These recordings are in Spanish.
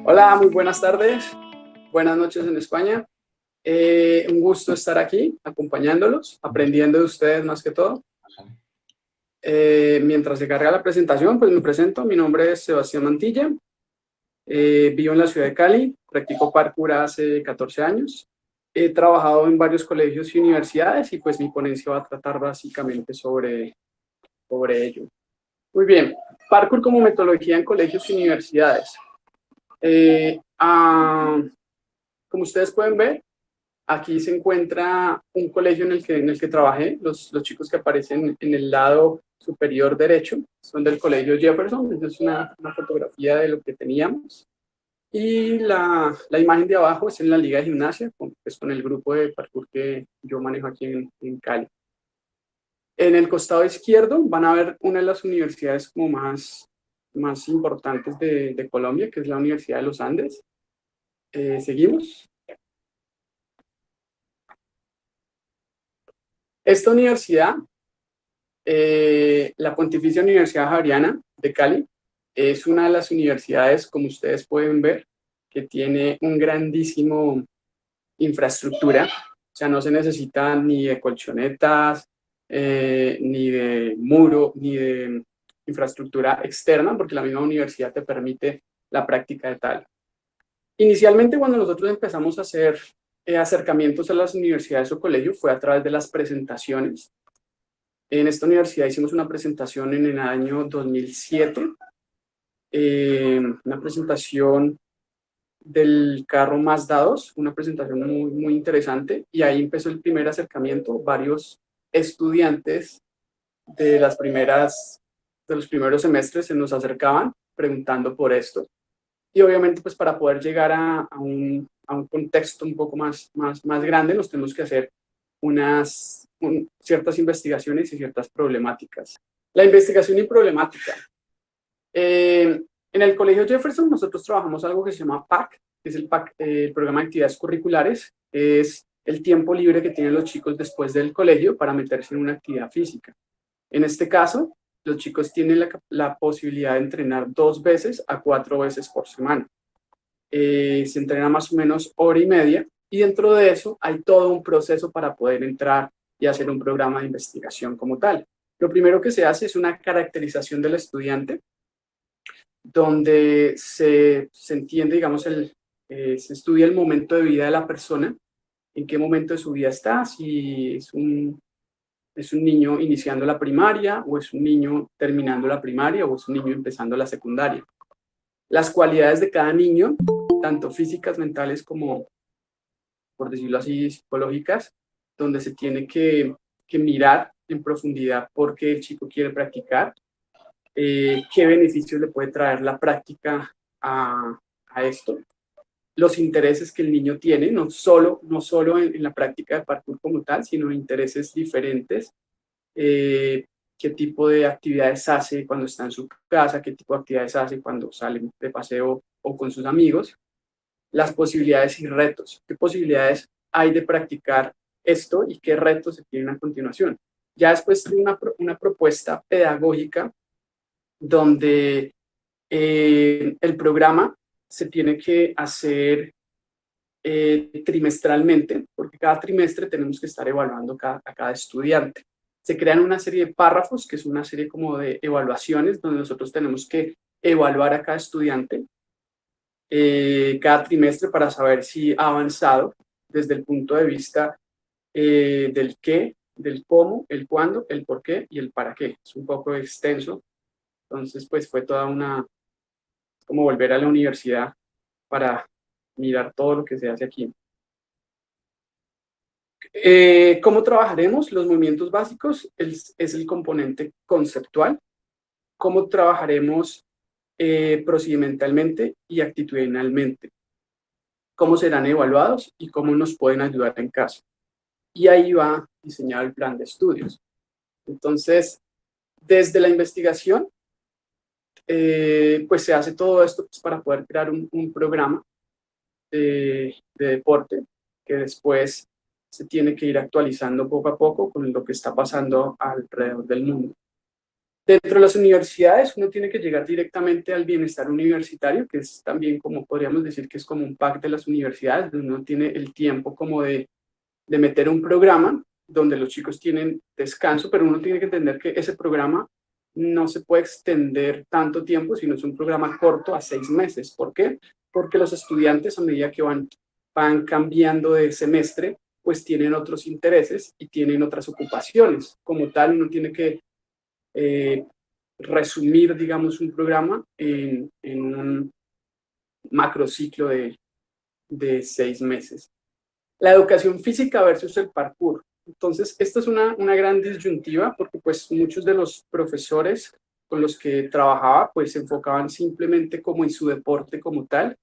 Hola, muy buenas tardes, buenas noches en España. Un gusto estar aquí acompañándolos, aprendiendo de ustedes más que todo. Mientras se carga la presentación, pues me presento. Mi nombre es Sebastián Mantilla, vivo en la ciudad de Cali, practico parkour hace 14 años. He trabajado en varios colegios y universidades y pues mi ponencia va a tratar básicamente sobre ello. Muy bien, parkour como metodología en colegios y universidades. Eh, ah, Como ustedes pueden ver, aquí se encuentra un colegio en el que trabajé. Los chicos que aparecen en el lado superior derecho son del colegio Jefferson. Esa es una fotografía de lo que teníamos. Y la imagen de abajo es en la liga de gimnasia, con el grupo de parkour que yo manejo aquí en Cali. En el costado izquierdo van a ver una de las universidades como más importantes de Colombia, que es la Universidad de los Andes. Seguimos. Esta universidad, la Pontificia Universidad Javeriana de Cali, es una de las universidades, como ustedes pueden ver, que tiene un grandísimo infraestructura. O sea, no se necesita ni de colchonetas, ni de muro, ni de infraestructura externa, porque la misma universidad te permite la práctica de tal. Inicialmente, cuando nosotros empezamos a hacer acercamientos a las universidades o colegios, fue a través de las presentaciones. En esta universidad hicimos una presentación en el año 2007, una presentación del carro Mazda 2, una presentación muy interesante, y ahí empezó el primer acercamiento. Varios estudiantes de de los primeros semestres se nos acercaban preguntando por esto. Y obviamente, pues para poder llegar a un contexto un poco más grande, nos tenemos que hacer ciertas investigaciones y ciertas problemáticas. La investigación y problemática. En el Colegio Jefferson nosotros trabajamos algo que se llama PAC, que es el programa de actividades curriculares. Es el tiempo libre que tienen los chicos después del colegio para meterse en una actividad física. En este caso, los chicos tienen la posibilidad de entrenar 2 veces a 4 veces por semana. Se entrena más o menos hora y media, y dentro de eso hay todo un proceso para poder entrar y hacer un programa de investigación como tal. Lo primero que se hace es una caracterización del estudiante, donde se entiende, digamos, se estudia el momento de vida de la persona, en qué momento de su vida está, si es un niño iniciando la primaria, o es un niño terminando la primaria, o es un niño empezando la secundaria. Las cualidades de cada niño, tanto físicas, mentales, como, por decirlo así, psicológicas, donde se tiene que mirar en profundidad por qué el chico quiere practicar, qué beneficios le puede traer la práctica a esto, los intereses que el niño tiene, no solo en la práctica de parkour como tal, sino intereses diferentes, qué tipo de actividades hace cuando está en su casa, qué tipo de actividades hace cuando sale de paseo o con sus amigos, las posibilidades y retos, qué posibilidades hay de practicar esto y qué retos se tienen a continuación. Ya después de una propuesta pedagógica donde el programa se tiene que hacer trimestralmente, porque cada trimestre tenemos que estar evaluando a cada estudiante. Se crean una serie de párrafos, que es una serie como de evaluaciones, donde nosotros tenemos que evaluar a cada estudiante cada trimestre para saber si ha avanzado desde el punto de vista del qué, del cómo, el cuándo, el por qué y el para qué. Es un poco extenso, entonces pues fue toda como volver a la universidad para mirar todo lo que se hace aquí. ¿Cómo trabajaremos? Los movimientos básicos es el componente conceptual. ¿Cómo trabajaremos procedimentalmente y actitudinalmente? ¿Cómo serán evaluados y cómo nos pueden ayudar en caso? Y ahí va diseñado el plan de estudios. Entonces, desde la investigación, pues se hace todo esto pues, para poder crear un programa de deporte que después se tiene que ir actualizando poco a poco con lo que está pasando alrededor del mundo. Dentro de las universidades uno tiene que llegar directamente al bienestar universitario, que es también como podríamos decir que es como un pack de las universidades, donde uno tiene el tiempo como de meter un programa donde los chicos tienen descanso, pero uno tiene que entender que ese programa no se puede extender tanto tiempo, sino es un programa corto a 6 meses. ¿Por qué? Porque los estudiantes a medida que van cambiando de semestre, pues tienen otros intereses y tienen otras ocupaciones. Como tal, uno tiene que resumir, digamos, un programa en un macrociclo de 6 meses. La educación física versus el parkour. Entonces, esta es una gran disyuntiva porque pues muchos de los profesores con los que trabajaba pues se enfocaban simplemente como en su deporte como tal.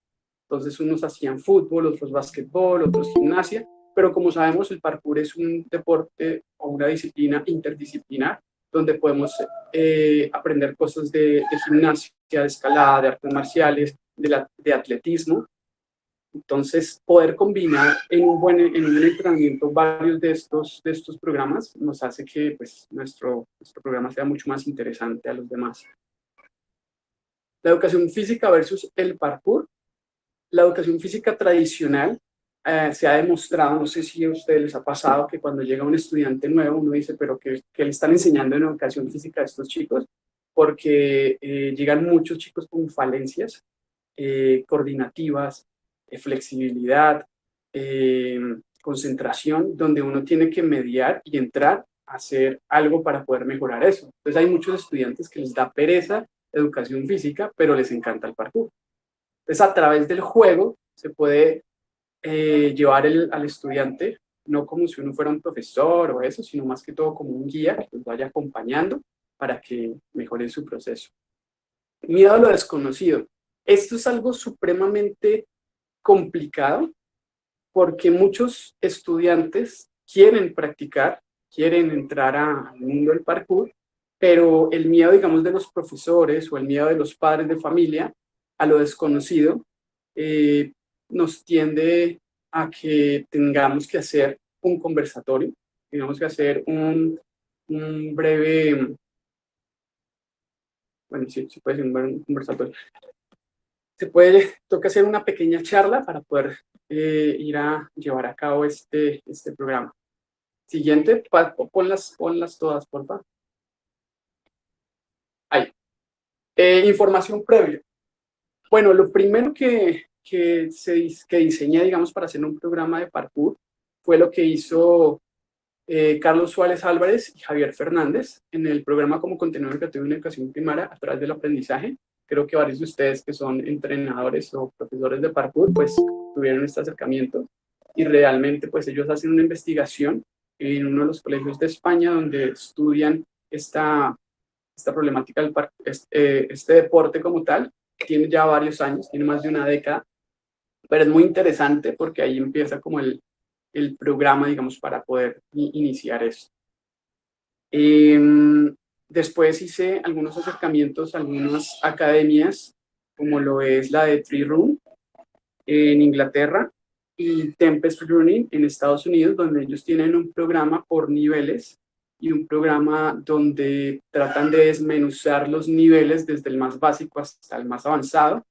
Entonces, unos hacían fútbol, otros básquetbol, otros gimnasia, pero como sabemos, el parkour es un deporte o una disciplina interdisciplinar donde podemos aprender cosas de gimnasia, de escalada, de artes marciales, de atletismo. Entonces, poder combinar en un entrenamiento varios de estos programas nos hace que pues, nuestro programa sea mucho más interesante a los demás. La educación física versus el parkour. La educación física tradicional se ha demostrado, no sé si a ustedes les ha pasado, que cuando llega un estudiante nuevo uno dice, pero ¿qué le están enseñando en educación física a estos chicos? Porque llegan muchos chicos con falencias coordinativas, flexibilidad, concentración, donde uno tiene que mediar y entrar a hacer algo para poder mejorar eso. Entonces hay muchos estudiantes que les da pereza educación física, pero les encanta el parkour. Entonces a través del juego se puede llevar al estudiante, no como si uno fuera un profesor o eso, sino más que todo como un guía que los vaya acompañando para que mejore su proceso. Miedo a lo desconocido. Esto es algo supremamente complicado porque muchos estudiantes quieren practicar, quieren entrar al mundo del parkour, pero el miedo, digamos, de los profesores o el miedo de los padres de familia a lo desconocido nos tiende a que tengamos que hacer un conversatorio, tengamos que hacer un breve, bueno, sí, se puede decir un conversatorio. Toca hacer una pequeña charla para poder ir a llevar a cabo este programa. Siguiente, ponlas todas, por favor. Ahí. Información previa. Bueno, lo primero que diseñé, digamos, para hacer un programa de parkour fue lo que hizo Carlos Suárez Álvarez y Javier Fernández en el programa como contenido educativo en educación primaria a través del aprendizaje. Creo que varios de ustedes que son entrenadores o profesores de parkour, pues tuvieron este acercamiento y realmente pues ellos hacen una investigación en uno de los colegios de España donde estudian esta problemática del parkour, este deporte como tal. Tiene ya varios años, tiene más de una década, pero es muy interesante porque ahí empieza como el programa, digamos, para poder iniciar esto. Después hice algunos acercamientos a algunas academias, como lo es la de Tree Room en Inglaterra y Tempest Running en Estados Unidos, donde ellos tienen un programa por niveles y un programa donde tratan de desmenuzar los niveles desde el más básico hasta el más avanzado.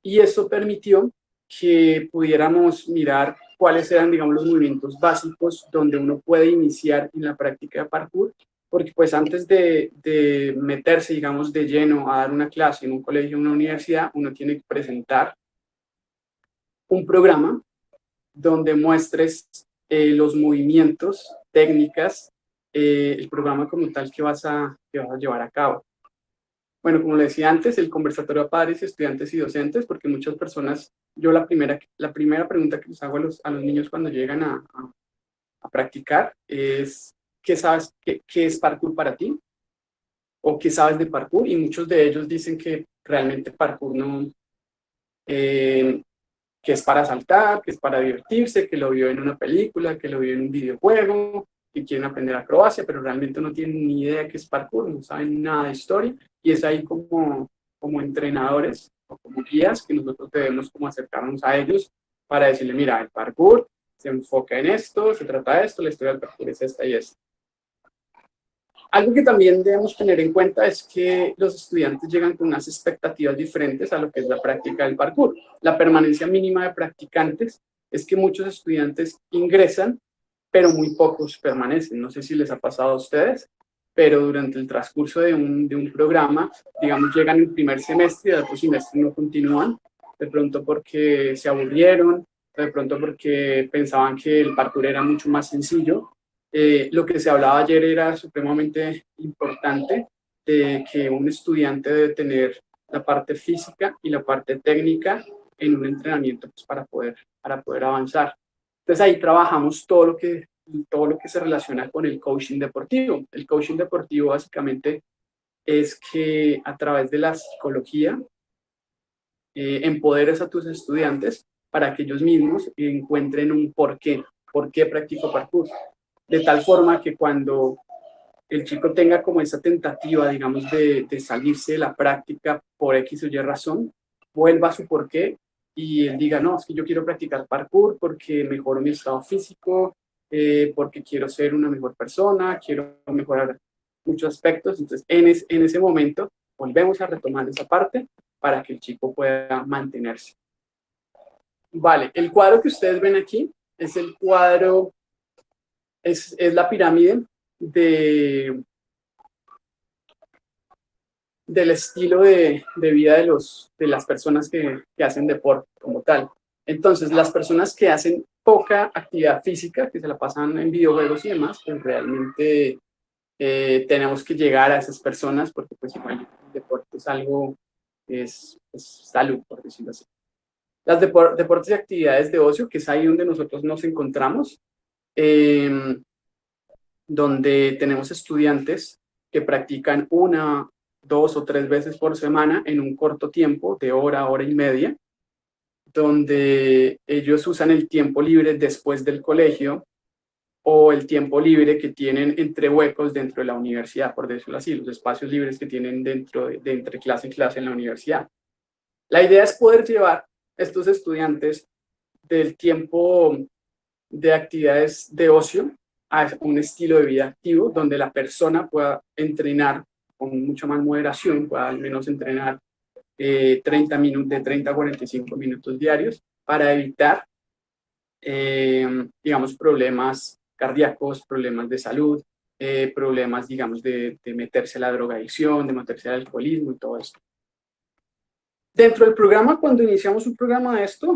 Y eso permitió que pudiéramos mirar cuáles eran, digamos, los movimientos básicos donde uno puede iniciar en la práctica de parkour, porque pues antes de meterse, digamos, de lleno a dar una clase en un colegio o una universidad, uno tiene que presentar un programa donde muestres los movimientos, técnicas, el programa como tal que vas a llevar a cabo. Bueno, como le decía antes, el conversatorio a padres, estudiantes y docentes, porque muchas personas, yo la primera pregunta que les hago a los niños cuando llegan a practicar es, ¿qué sabes, qué es parkour para ti? ¿O qué sabes de parkour? Y muchos de ellos dicen que realmente parkour no, que es para saltar, que es para divertirse, que lo vio en una película, que lo vio en un videojuego, que quieren aprender acrobacia, pero realmente no tienen ni idea de qué es parkour, no saben nada de historia, y es ahí como entrenadores o como guías que nosotros debemos como acercarnos a ellos para decirle, mira, el parkour se enfoca en esto, se trata de esto, la historia del parkour es esta y esta. Algo que también debemos tener en cuenta es que los estudiantes llegan con unas expectativas diferentes a lo que es la práctica del parkour. La permanencia mínima de practicantes es que muchos estudiantes ingresan, pero muy pocos permanecen. No sé si les ha pasado a ustedes, pero durante el transcurso de un programa, digamos, llegan el primer semestre y el otro semestre no continúan, de pronto porque se aburrieron, de pronto porque pensaban que el parkour era mucho más sencillo. Lo que se hablaba ayer era supremamente importante, de que un estudiante debe tener la parte física y la parte técnica en un entrenamiento pues, para poder avanzar. Entonces ahí trabajamos todo lo que se relaciona con el coaching deportivo. El coaching deportivo básicamente es que a través de la psicología empoderes a tus estudiantes para que ellos mismos encuentren un por qué practico parkour. De tal forma que cuando el chico tenga como esa tentativa, digamos, de salirse de la práctica por X o Y razón, vuelva a su porqué y él diga, no, es que yo quiero practicar parkour porque mejoro mi estado físico, porque quiero ser una mejor persona, quiero mejorar muchos aspectos. Entonces, en ese momento, volvemos a retomar esa parte para que el chico pueda mantenerse. Vale, el cuadro que ustedes ven aquí es el cuadro, es la pirámide de, del estilo de vida de las personas que hacen deporte como tal. Entonces, las personas que hacen poca actividad física, que se la pasan en videojuegos y demás, pues realmente tenemos que llegar a esas personas porque pues igual el deporte es algo, es salud, por decirlo así. Las deportes y actividades de ocio, que es ahí donde nosotros nos encontramos, eh, donde tenemos estudiantes que practican una, dos o tres veces por semana en un corto tiempo de hora, hora y media, donde ellos usan el tiempo libre después del colegio o el tiempo libre que tienen entre huecos dentro de la universidad, por decirlo así, los espacios libres que tienen dentro de entre clase y clase en la universidad. La idea es poder llevar a estos estudiantes del tiempo de actividades de ocio a un estilo de vida activo donde la persona pueda entrenar con mucha más moderación, pueda al menos entrenar 30 minutos, de 30 a 45 minutos diarios para evitar, digamos, problemas cardíacos, problemas de salud, problemas, digamos, de meterse a la drogadicción, de meterse al alcoholismo y todo esto. Dentro del programa, cuando iniciamos un programa de esto,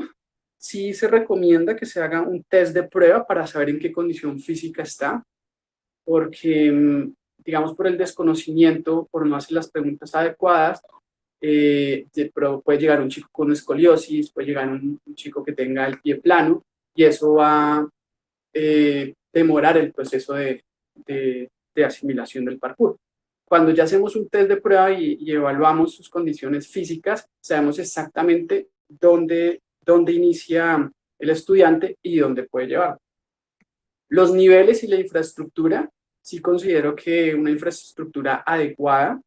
sí se recomienda que se haga un test de prueba para saber en qué condición física está, porque, digamos, por el desconocimiento, por no hacer las preguntas adecuadas, puede llegar un chico con escoliosis, puede llegar un chico que tenga el pie plano, y eso va a demorar el proceso de asimilación del parkour. Cuando ya hacemos un test de prueba y evaluamos sus condiciones físicas, sabemos exactamente dónde inicia el estudiante y dónde puede llevar. Los niveles y la infraestructura, sí considero que una infraestructura adecuada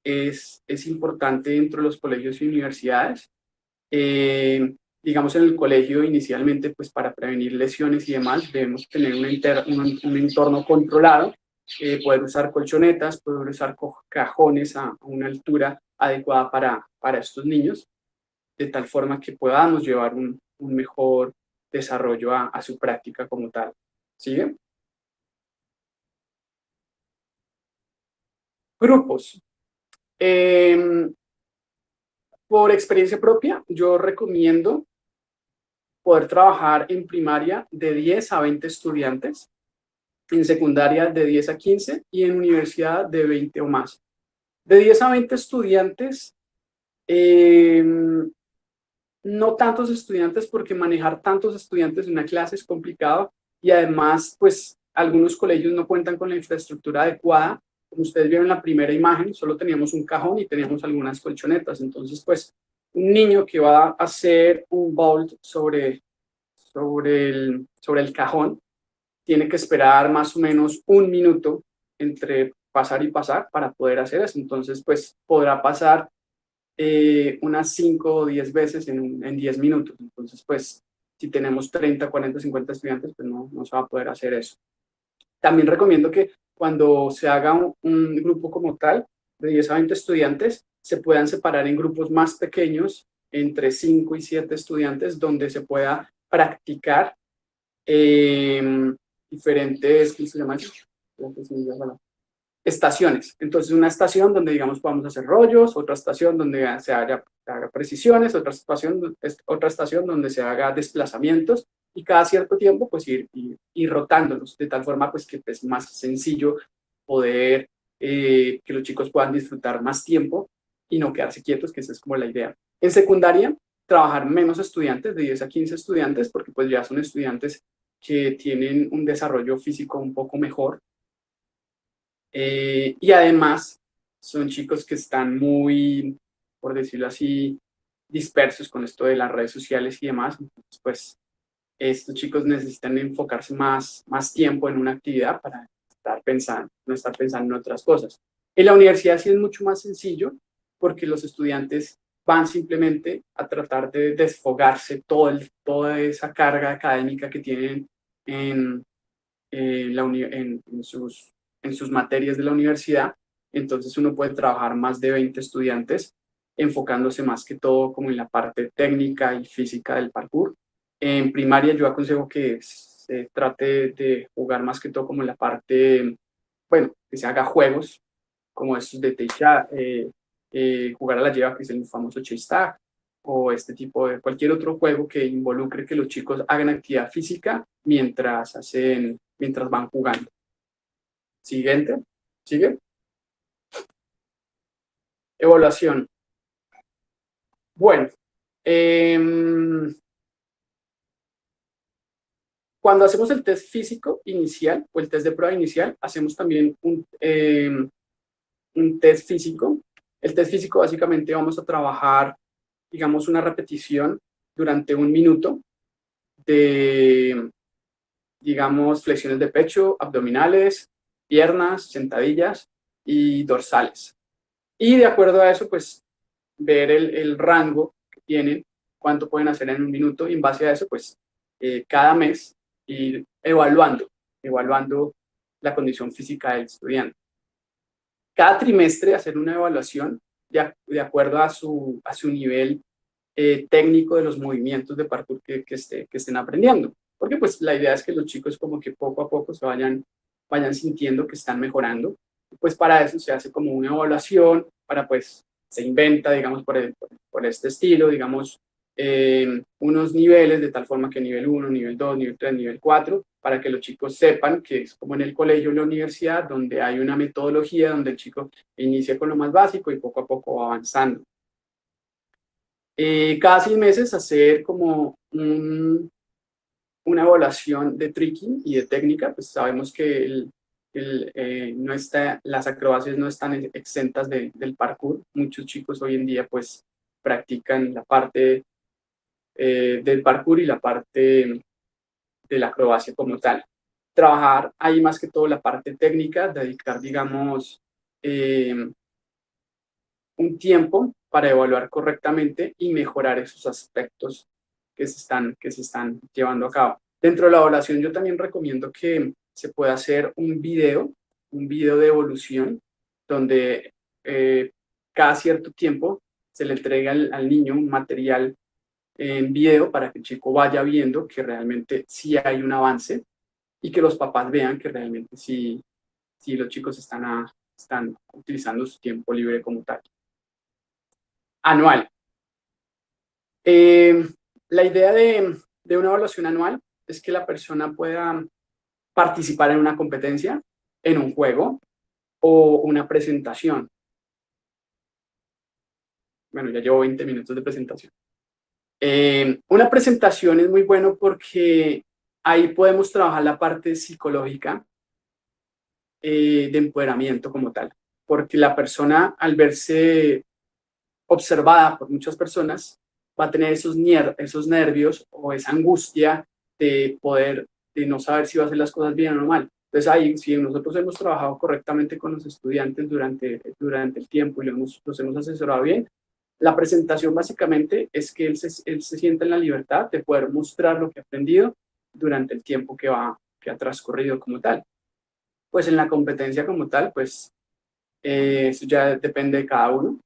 es importante dentro de los colegios y universidades. Digamos, en el colegio inicialmente, pues para prevenir lesiones y demás, debemos tener un entorno controlado, poder usar colchonetas, poder usar cajones a una altura adecuada para estos niños, de tal forma que podamos llevar un mejor desarrollo a su práctica como tal. ¿Sigue? Grupos. Por experiencia propia, yo recomiendo poder trabajar en primaria de 10 a 20 estudiantes, en secundaria de 10 a 15 y en universidad de 20 o más. De 10 a 20 estudiantes, no tantos estudiantes porque manejar tantos estudiantes en una clase es complicado y además, pues algunos colegios no cuentan con la infraestructura adecuada. Como ustedes vieron en la primera imagen, solo teníamos un cajón y teníamos algunas colchonetas. Entonces, pues, un niño que va a hacer un vault sobre el cajón tiene que esperar más o menos un minuto entre pasar y pasar para poder hacer eso. Entonces, pues, podrá pasar unas 5 o 10 veces en 10 minutos. Entonces, pues, si tenemos 30, 40, 50 estudiantes, pues no se va a poder hacer eso. También recomiendo que cuando se haga un grupo como tal, de 10 a 20 estudiantes, se puedan separar en grupos más pequeños, entre 5 y 7 estudiantes, donde se pueda practicar diferentes, ¿cómo se llama eso? Estaciones. Entonces, una estación donde, digamos, podamos hacer rollos, otra estación donde se haga precisiones, otra estación donde se haga desplazamientos, y cada cierto tiempo, pues, ir rotándolos, de tal forma, pues, que es más sencillo poder que los chicos puedan disfrutar más tiempo y no quedarse quietos, que esa es como la idea. En secundaria, trabajar menos estudiantes, de 10 a 15 estudiantes, porque pues ya son estudiantes que tienen un desarrollo físico un poco mejor, y además son chicos que están muy, por decirlo así, dispersos con esto de las redes sociales y demás. Entonces, pues estos chicos necesitan enfocarse más tiempo en una actividad para no estar pensando en otras cosas. En la universidad sí es mucho más sencillo, porque los estudiantes van simplemente a tratar de desfogarse toda esa carga académica que tienen en, en sus materias de la universidad. Entonces uno puede trabajar más de 20 estudiantes, enfocándose más que todo como en la parte técnica y física del parkour. En primaria yo aconsejo que se trate de jugar más que todo como en la parte, bueno, que se haga juegos como estos de techa, jugar a la lleva, que es el famoso chase tag, o este tipo de cualquier otro juego que involucre que los chicos hagan actividad física mientras van jugando. Siguiente, sigue. Evaluación. Bueno, cuando hacemos el test físico inicial o el test de prueba inicial, hacemos también un test físico. El test físico básicamente vamos a trabajar, digamos, una repetición durante 1 minuto de, digamos, flexiones de pecho, abdominales, piernas, sentadillas y dorsales. Y de acuerdo a eso, pues, ver el rango que tienen, cuánto pueden hacer en 1 minuto, y en base a eso, pues, cada mes ir evaluando la condición física del estudiante. Cada trimestre hacer una evaluación de acuerdo a su nivel técnico de los movimientos de parkour que estén aprendiendo. Porque pues la idea es que los chicos como que poco a poco se vayan sintiendo que están mejorando. Pues para eso se hace como una evaluación, para pues se inventa, digamos, por este estilo, digamos, unos niveles, de tal forma que nivel 1, nivel 2, nivel 3, nivel 4, para que los chicos sepan que es como en el colegio o la universidad, donde hay una metodología donde el chico inicia con lo más básico y poco a poco va avanzando. Cada 6 meses hacer como una evaluación de tricking y de técnica. Pues sabemos que las acrobacias no están exentas del parkour. Muchos chicos hoy en día pues practican la parte del parkour y la parte de la acrobacia como tal. Trabajar ahí más que todo la parte técnica, dedicar, digamos, un tiempo para evaluar correctamente y mejorar esos aspectos que se están llevando a cabo. Dentro de la evaluación yo también recomiendo que se pueda hacer un video de evolución, donde cada cierto tiempo se le entrega al niño un material en video para que el chico vaya viendo que realmente sí hay un avance, y que los papás vean que realmente sí los chicos están utilizando su tiempo libre como tal. Anual. La idea de una evaluación anual es que la persona pueda participar en una competencia, en un juego o una presentación. Bueno, ya llevo 20 minutos de presentación. Una presentación es muy bueno porque ahí podemos trabajar la parte psicológica, de empoderamiento como tal, porque la persona, al verse observada por muchas personas, va a tener esos nervios o esa angustia de no saber si va a hacer las cosas bien o mal. Entonces ahí, si nosotros hemos trabajado correctamente con los estudiantes durante el tiempo y los hemos asesorado bien, la presentación básicamente es que él se sienta en la libertad de poder mostrar lo que ha aprendido durante el tiempo que ha transcurrido como tal. Pues en la competencia como tal, pues eso ya depende de cada uno.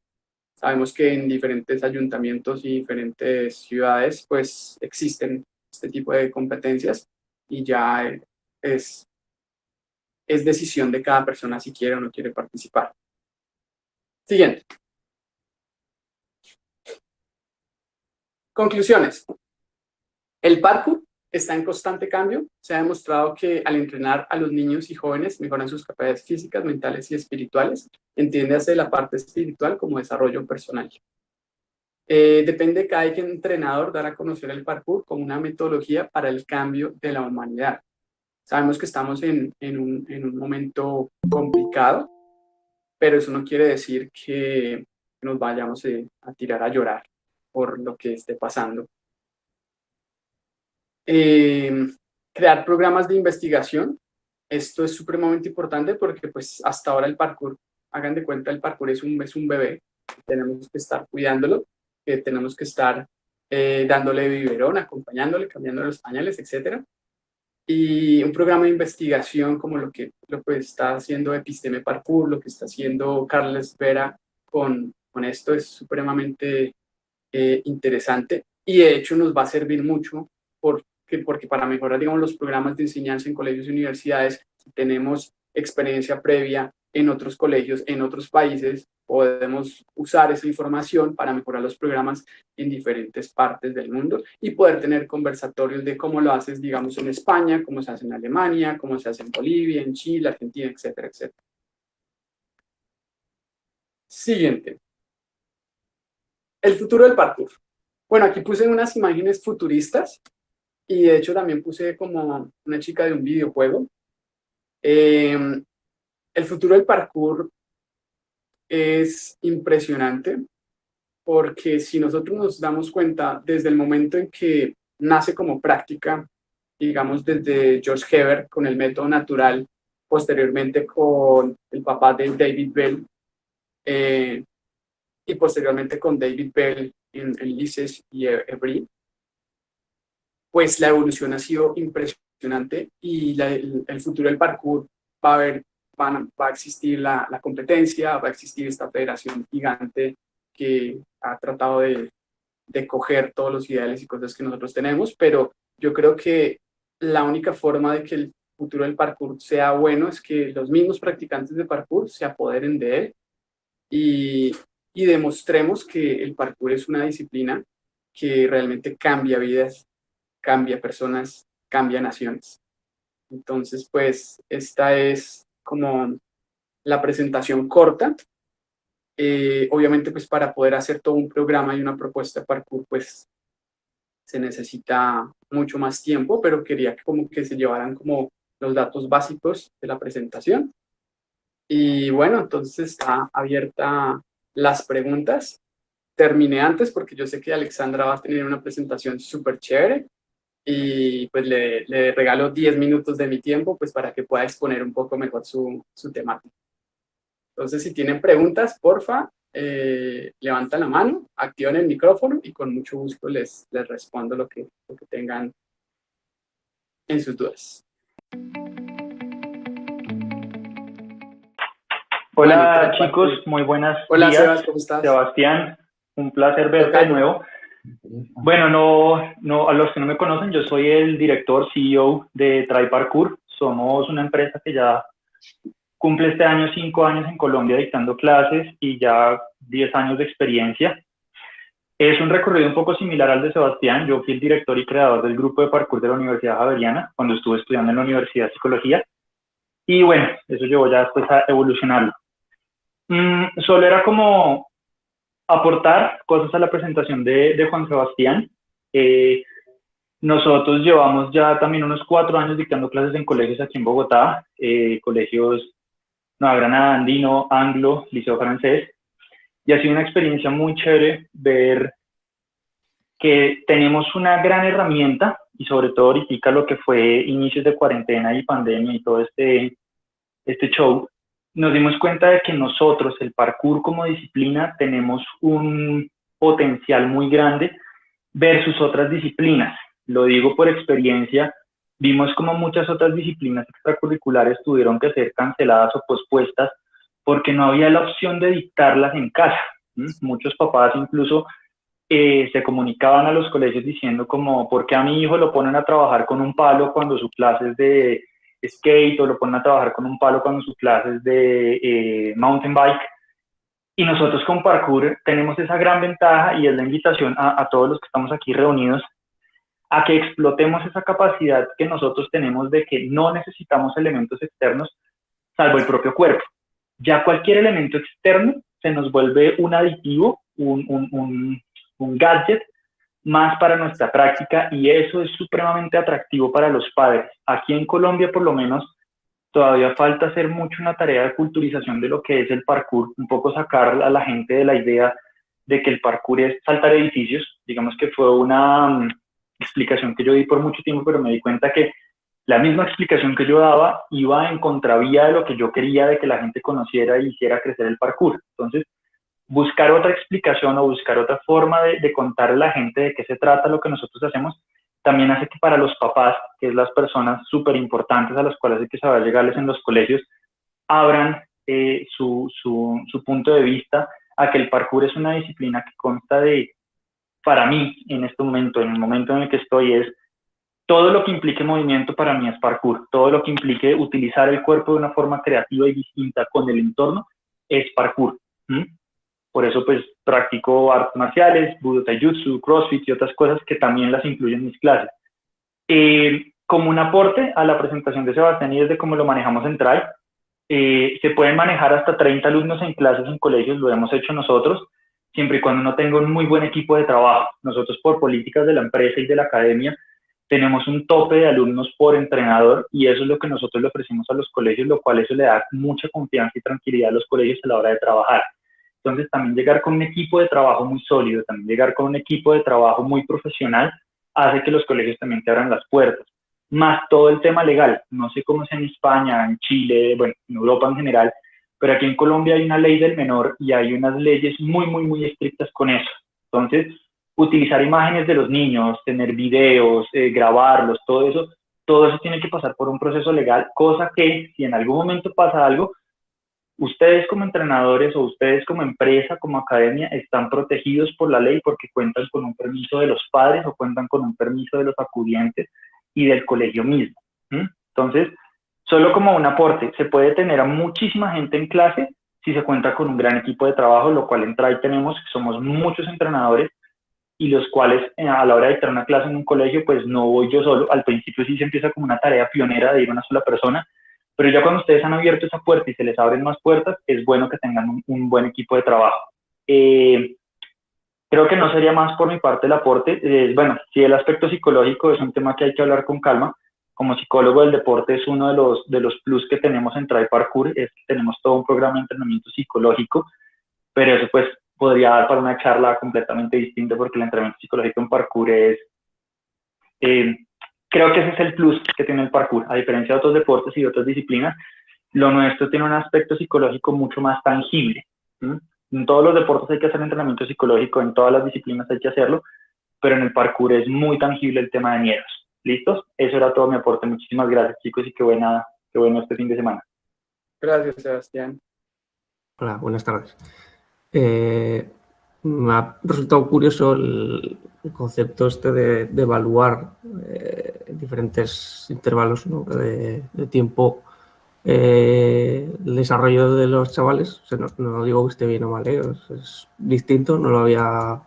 Sabemos que en diferentes ayuntamientos y diferentes ciudades, pues existen este tipo de competencias y ya es, es decisión de cada persona si quiere o no quiere participar. Siguiente. Conclusiones. El parkour está en constante cambio. Se ha demostrado que al entrenar a los niños y jóvenes mejoran sus capacidades físicas, mentales y espirituales. Entiéndase la parte espiritual como desarrollo personal. Depende de cada entrenador dar a conocer el parkour como una metodología para el cambio de la humanidad. Sabemos que estamos en un momento complicado, pero eso no quiere decir que nos vayamos a tirar a llorar por lo que esté pasando. Crear programas de investigación. Esto es supremamente importante porque pues hasta ahora el parkour, hagan de cuenta, el parkour es un bebé. Tenemos que estar cuidándolo, tenemos que estar dándole biberón, acompañándole, cambiándole los pañales, etc. Y un programa de investigación como lo que está haciendo Episteme Parkour, lo que está haciendo Carles Vera con esto es supremamente interesante y de hecho nos va a servir mucho porque para mejorar, digamos, los programas de enseñanza en colegios y universidades, si tenemos experiencia previa en otros colegios, en otros países, podemos usar esa información para mejorar los programas en diferentes partes del mundo y poder tener conversatorios de cómo lo haces, digamos, en España, cómo se hace en Alemania, cómo se hace en Bolivia, en Chile, Argentina, etcétera, etcétera. Siguiente. El futuro del parkour. Bueno, aquí puse unas imágenes futuristas y de hecho también puse como una chica de un videojuego. El futuro del parkour es impresionante porque si nosotros nos damos cuenta desde el momento en que nace como práctica, digamos desde George Hebert con el método natural, posteriormente con el papá de David Bell y posteriormente con David Bell en Lises y Evry, pues la evolución ha sido impresionante y el futuro del parkour va a existir la competencia, va a existir esta federación gigante que ha tratado de coger todos los ideales y cosas que nosotros tenemos, pero yo creo que la única forma de que el futuro del parkour sea bueno es que los mismos practicantes de parkour se apoderen de él y demostremos que el parkour es una disciplina que realmente cambia vidas, cambia personas, cambia naciones. Entonces, pues, esta es como la presentación corta. Obviamente, pues, para poder hacer todo un programa y una propuesta de parkour, pues, se necesita mucho más tiempo, pero quería como que se llevaran como los datos básicos de la presentación. Y bueno, entonces está abierta las preguntas. Terminé antes porque yo sé que Alexandra va a tener una presentación súper chévere y pues le regalo 10 minutos de mi tiempo pues para que pueda exponer un poco mejor su temática. Entonces, si tienen preguntas, porfa, levantan la mano, activan el micrófono y con mucho gusto les respondo lo que tengan en sus dudas. Hola chicos, muy buenos días. Hola Sebas, ¿cómo estás? Sebastián, un placer verte de nuevo. Bueno, no, a los que no me conocen, yo soy el director CEO de Try Parkour. Somos una empresa que ya cumple este año 5 años en Colombia dictando clases y ya 10 años de experiencia. Es un recorrido un poco similar al de Sebastián. Yo fui el director y creador del grupo de parkour de la Universidad Javeriana cuando estuve estudiando en la Universidad de Psicología. Y bueno, eso llevó ya después a evolucionarlo. Solo era como aportar cosas a la presentación de Juan Sebastián. Nosotros llevamos ya también unos 4 años dictando clases en colegios aquí en Bogotá, colegios Nueva Granada, Andino, Anglo, Liceo Francés, y ha sido una experiencia muy chévere ver que tenemos una gran herramienta y sobre todo ahorita lo que fue inicios de cuarentena y pandemia y todo este show, nos dimos cuenta de que nosotros, el parkour como disciplina, tenemos un potencial muy grande versus otras disciplinas. Lo digo por experiencia, vimos como muchas otras disciplinas extracurriculares tuvieron que ser canceladas o pospuestas porque no había la opción de dictarlas en casa. Muchos papás incluso se comunicaban a los colegios diciendo como, ¿por qué a mi hijo lo ponen a trabajar con un palo cuando su clase es de skate, o lo ponen a trabajar con un palo cuando su clase es de mountain bike? Y nosotros con Parkour tenemos esa gran ventaja, y es la invitación a todos los que estamos aquí reunidos a que explotemos esa capacidad que nosotros tenemos de que no necesitamos elementos externos salvo el propio cuerpo. Ya cualquier elemento externo se nos vuelve un aditivo, un gadget más para nuestra práctica, y eso es supremamente atractivo para los padres. Aquí en Colombia, por lo menos, todavía falta hacer mucho una tarea de culturización de lo que es el parkour, un poco sacar a la gente de la idea de que el parkour es saltar edificios. Digamos que fue una explicación que yo di por mucho tiempo, pero me di cuenta que la misma explicación que yo daba iba en contravía de lo que yo quería de que la gente conociera y hiciera crecer el parkour. Entonces, buscar otra explicación o buscar otra forma de contarle a la gente de qué se trata lo que nosotros hacemos, también hace que para los papás, que es las personas súper importantes a las cuales hay que saber llegarles en los colegios, abran su punto de vista a que el parkour es una disciplina que consta de, para mí, en este momento, en el momento en el que estoy, es todo lo que implique movimiento. Para mí es parkour. Todo lo que implique utilizar el cuerpo de una forma creativa y distinta con el entorno es parkour. Por eso pues practico artes marciales, budo taijutsu, crossfit y otras cosas que también las incluyo en mis clases. Como un aporte a la presentación de Sebastián y desde cómo lo manejamos en TRAI, se pueden manejar hasta 30 alumnos en clases en colegios, lo hemos hecho nosotros, siempre y cuando uno tenga un muy buen equipo de trabajo. Nosotros, por políticas de la empresa y de la academia, tenemos un tope de alumnos por entrenador, y eso es lo que nosotros le ofrecemos a los colegios, lo cual eso le da mucha confianza y tranquilidad a los colegios a la hora de trabajar. Entonces, también llegar con un equipo de trabajo muy sólido, también llegar con un equipo de trabajo muy profesional, hace que los colegios también te abran las puertas. Más todo el tema legal. No sé cómo es en España, en Chile, bueno, en Europa en general, pero aquí en Colombia hay una ley del menor y hay unas leyes muy, muy, muy estrictas con eso. Entonces, utilizar imágenes de los niños, tener videos, grabarlos, todo eso tiene que pasar por un proceso legal, cosa que si en algún momento pasa algo, ustedes como entrenadores o ustedes como empresa, como academia, están protegidos por la ley porque cuentan con un permiso de los padres o cuentan con un permiso de los acudientes y del colegio mismo. Entonces, solo como un aporte, se puede tener a muchísima gente en clase si se cuenta con un gran equipo de trabajo, lo cual en TRAI tenemos, somos muchos entrenadores, y los cuales a la hora de dictar una clase en un colegio, pues no voy yo solo. Al principio sí se empieza como una tarea pionera de ir una sola persona, pero ya cuando ustedes han abierto esa puerta y se les abren más puertas, es bueno que tengan un buen equipo de trabajo. Creo que no sería más por mi parte el aporte. Bueno, sí, el aspecto psicológico es un tema que hay que hablar con calma. Como psicólogo del deporte es uno de los plus que tenemos en TRAI Parkour, es que tenemos todo un programa de entrenamiento psicológico, pero eso pues podría dar para una charla completamente distinta, porque el entrenamiento psicológico en parkour es, creo que ese es el plus que tiene el parkour, a diferencia de otros deportes y de otras disciplinas. Lo nuestro tiene un aspecto psicológico mucho más tangible. En todos los deportes hay que hacer entrenamiento psicológico, en todas las disciplinas hay que hacerlo, pero en el parkour es muy tangible el tema de miedos. ¿Listos? Eso era todo mi aporte. Muchísimas gracias, chicos, y qué bueno este fin de semana. Gracias, Sebastián. Hola, buenas tardes. Me ha resultado curioso el concepto este de evaluar diferentes intervalos, ¿no?, de tiempo el desarrollo de los chavales. O sea, no digo que esté bien o mal, es distinto, no lo había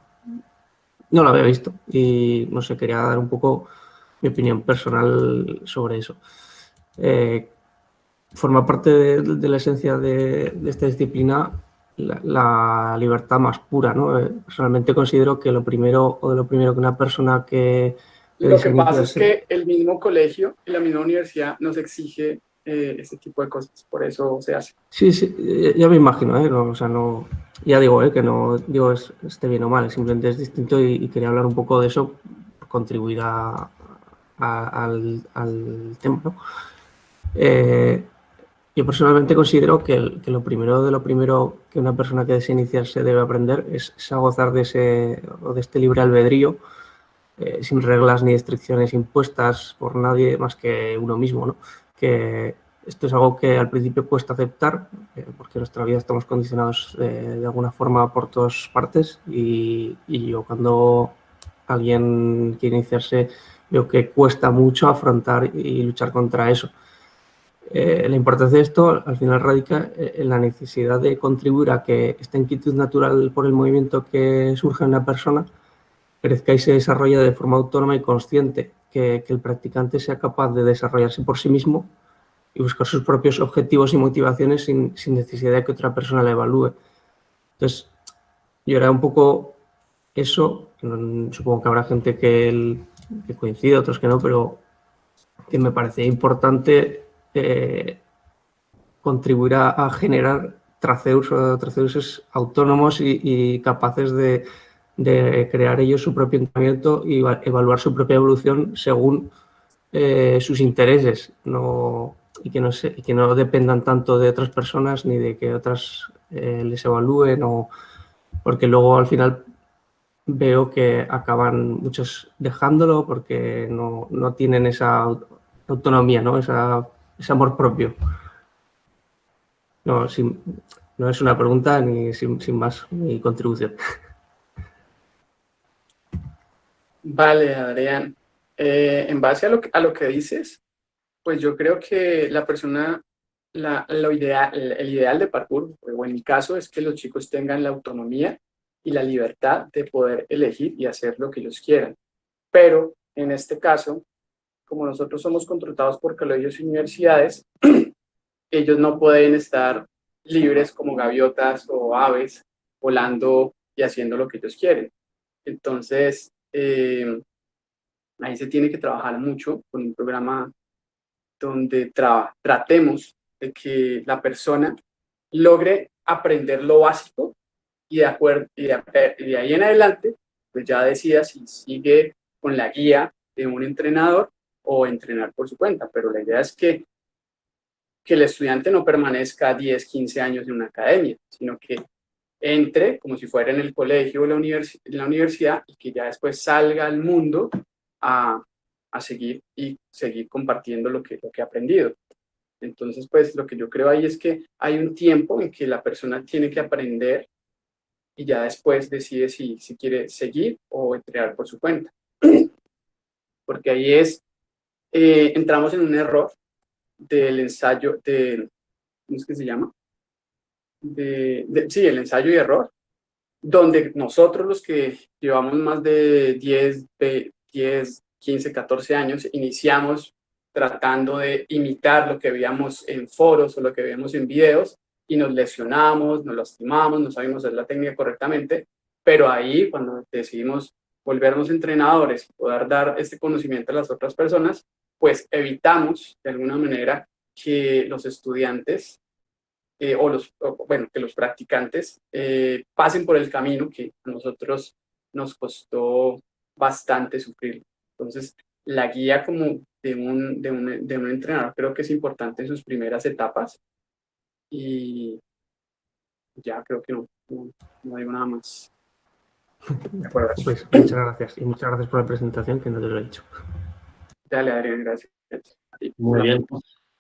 visto, y no sé, quería dar un poco mi opinión personal sobre eso. Forma parte de la esencia de esta disciplina la libertad más pura, ¿no? Personalmente considero que lo primero que una persona que Lo que pasa es que el mismo colegio y la misma universidad nos exige ese tipo de cosas, por eso se hace. Sí, ya me imagino, no, o sea, no, ya digo, que no digo esté bien o mal, simplemente es distinto, y quería hablar un poco de eso, contribuir al tema, ¿no? Yo personalmente considero que lo primero que una persona que desea iniciarse debe aprender es a gozar de este libre albedrío, sin reglas ni restricciones impuestas por nadie más que uno mismo, ¿no? Que esto es algo que al principio cuesta aceptar, porque en nuestra vida estamos condicionados de alguna forma por todas partes y yo cuando alguien quiere iniciarse veo que cuesta mucho afrontar y luchar contra eso. La importancia de esto al final radica en la necesidad de contribuir a que esta inquietud natural por el movimiento que surge en una persona crezca y se desarrolle de forma autónoma y consciente, que el practicante sea capaz de desarrollarse por sí mismo y buscar sus propios objetivos y motivaciones sin necesidad de que otra persona la evalúe. Entonces, yo era un poco eso, supongo que habrá gente que coincide, otros que no, pero que me parecía importante contribuir a generar traceuses autónomos y capaces de crear ellos su propio entrenamiento y evaluar su propia evolución según sus intereses y que no dependan tanto de otras personas ni de que otras les evalúen, porque luego al final veo que acaban muchos dejándolo porque no tienen esa autonomía, ¿no? Ese amor propio. No, no es una pregunta ni sin más mi contribución. Vale, Adrián. En base a lo que dices, pues yo creo que la persona, lo ideal, el ideal de parkour, o en mi caso, es que los chicos tengan la autonomía y la libertad de poder elegir y hacer lo que ellos quieran. Pero en este caso, como nosotros somos contratados por colegios y universidades, ellos no pueden estar libres como gaviotas o aves volando y haciendo lo que ellos quieren. Entonces, ahí se tiene que trabajar mucho con un programa donde tratemos de que la persona logre aprender lo básico y de ahí en adelante, pues ya decida si sigue con la guía de un entrenador o entrenar por su cuenta. Pero la idea es que el estudiante no permanezca 10, 15 años en una academia, sino que entre como si fuera en el colegio o en la universidad y que ya después salga al mundo a, seguir y seguir compartiendo lo que ha aprendido. Entonces, pues lo que yo creo ahí es que hay un tiempo en que la persona tiene que aprender y ya después decide si quiere seguir o entrenar por su cuenta. Porque ahí entramos en un error del ensayo, ¿cómo es que se llama? Sí, el ensayo y error, donde nosotros los que llevamos más de 10, 15, 14 años, iniciamos tratando de imitar lo que veíamos en foros o lo que veíamos en videos y nos lesionamos, nos lastimamos, no sabíamos hacer la técnica correctamente, pero ahí cuando decidimos volvernos entrenadores y poder dar este conocimiento a las otras personas, pues evitamos de alguna manera que los estudiantes que los practicantes pasen por el camino que a nosotros nos costó bastante sufrir. Entonces, la guía como de un entrenador creo que es importante en sus primeras etapas y ya creo que no digo nada más. De acuerdo. Pues muchas gracias y muchas gracias por la presentación que no te lo he dicho. Dale, Adrián, gracias. Muy bien.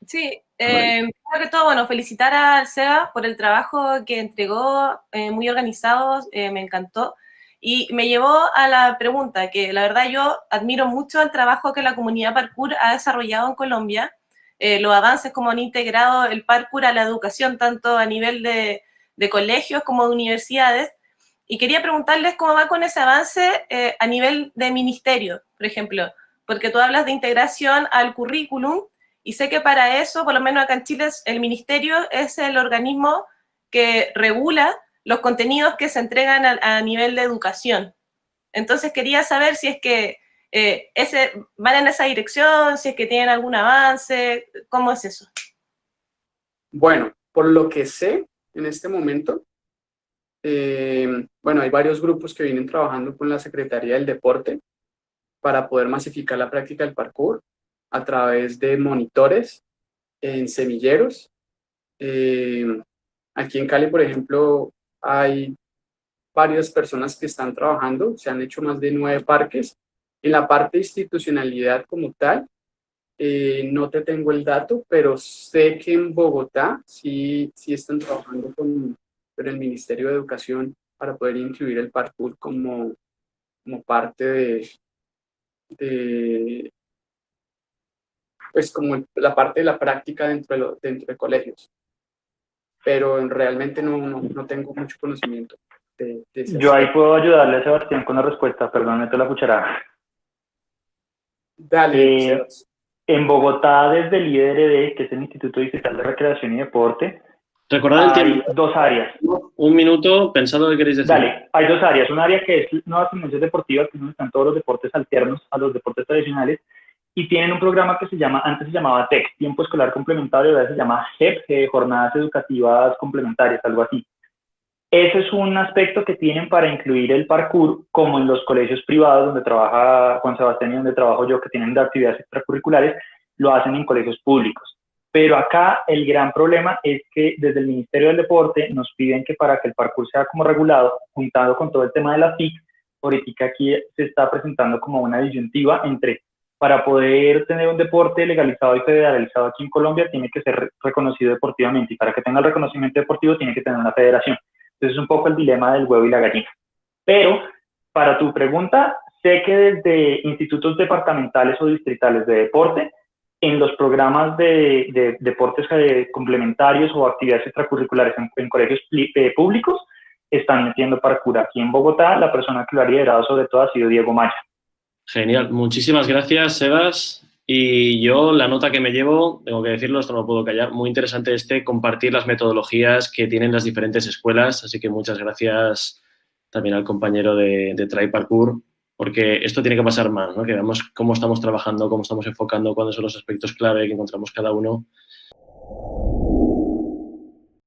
Sí, primero que todo, bueno, felicitar al SEBA por el trabajo que entregó, muy organizado, me encantó. Y me llevó a la pregunta, que la verdad yo admiro mucho el trabajo que la comunidad parkour ha desarrollado en Colombia, los avances como han integrado el parkour a la educación, tanto a nivel de colegios como de universidades. Y quería preguntarles cómo va con ese avance a nivel de ministerio, por ejemplo, porque tú hablas de integración al currículum, y sé que para eso, por lo menos acá en Chile, el ministerio es el organismo que regula los contenidos que se entregan a nivel de educación. Entonces quería saber si es que van en esa dirección, si es que tienen algún avance, ¿cómo es eso? Bueno, por lo que sé en este momento, bueno, hay varios grupos que vienen trabajando con la Secretaría del Deporte para poder masificar la práctica del parkour a través de monitores en semilleros. Aquí en Cali, por ejemplo, hay varias personas que están trabajando, se han hecho más de 9 parques En la parte de institucionalidad como tal, no te tengo el dato, pero sé que en Bogotá sí están trabajando con el Ministerio de Educación para poder incluir el parkour como parte pues como la parte de la práctica dentro de colegios. Pero realmente no tengo mucho conocimiento de ese Yo ahí aspecto. puedo ayudarle a Sebastián con la respuesta, perdón, meto la cucharada. Dale, Sebas. En Bogotá, desde el IDRD, que es el Instituto Digital de Recreación y Deporte, Recordad el hay tiempo. 2 áreas. Un minuto, pensad lo que queréis decir. Dale, hay 2 áreas. Un área que es nuevas tendencias deportivas, que es donde están todos los deportes alternos a los deportes tradicionales, y tienen un programa que antes se llamaba TEC, Tiempo Escolar Complementario, ahora se llama JEP, Jornadas Educativas Complementarias, algo así. Ese es un aspecto que tienen para incluir el parkour, como en los colegios privados donde trabaja Juan Sebastián y donde trabajo yo, que tienen de actividades extracurriculares, lo hacen en colegios públicos. Pero acá el gran problema es que desde el Ministerio del Deporte nos piden que para que el parkour sea como regulado, juntado con todo el tema de la TIC, ahorita aquí se está presentando como una disyuntiva entre, para poder tener un deporte legalizado y federalizado aquí en Colombia, tiene que ser reconocido deportivamente, y para que tenga el reconocimiento deportivo tiene que tener una federación. Entonces es un poco el dilema del huevo y la gallina. Pero, para tu pregunta, sé que desde institutos departamentales o distritales de deporte, en los programas de deportes complementarios o actividades extracurriculares en colegios públicos, están metiendo parkour. Aquí en Bogotá, la persona que lo ha liderado sobre todo ha sido Diego Maya. Genial. Muchísimas gracias, Sebas. Y yo, la nota que me llevo, tengo que decirlo, esto no lo puedo callar, muy interesante compartir las metodologías que tienen las diferentes escuelas, así que muchas gracias también al compañero de Try Parkour, porque esto tiene que pasar más, ¿no? Que veamos cómo estamos trabajando, cómo estamos enfocando, cuáles son los aspectos clave que encontramos cada uno.